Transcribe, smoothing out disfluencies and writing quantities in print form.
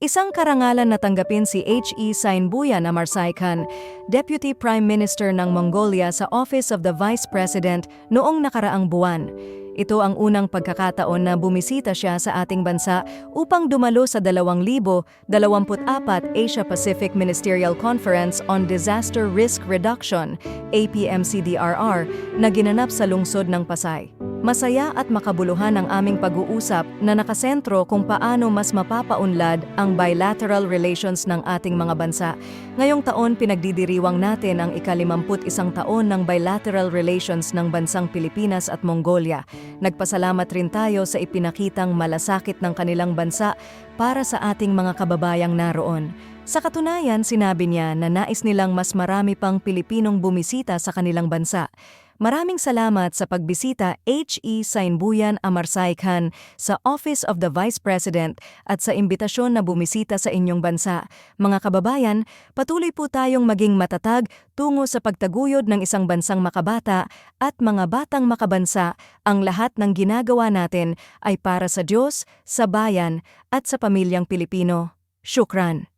Isang karangalan na tanggapin si He Sainbuyan Amarsaikan, Deputy Prime Minister ng Mongolia sa Office of the Vice President noong nakaraang buwan. Ito ang unang pagkakataon na bumisita siya sa ating bansa upang dumalo sa 2024 Asia-Pacific Ministerial Conference on Disaster Risk Reduction, APMCDRR, na ginanap sa lungsod ng Pasay. Masaya at makabuluhan ang aming pag-uusap na nakasentro kung paano mas mapapaunlad ang bilateral relations ng ating mga bansa. Ngayong taon pinagdidiriwang natin ang ika-51 taon ng bilateral relations ng bansang Pilipinas at Mongolia. Nagpasalamat rin tayo sa ipinakitang malasakit ng kanilang bansa para sa ating mga kababayang naroon. Sa katunayan, sinabi niya na nais nilang mas marami pang Pilipinong bumisita sa kanilang bansa. Maraming salamat sa pagbisita He Sainbuyan Amarsaikan sa Office of the Vice President at sa imbitasyon na bumisita sa inyong bansa. Mga kababayan, patuloy po tayong maging matatag tungo sa pagtaguyod ng isang bansang makabata at mga batang makabansa. Ang lahat ng ginagawa natin ay para sa Diyos, sa bayan at sa pamilyang Pilipino. Shukran.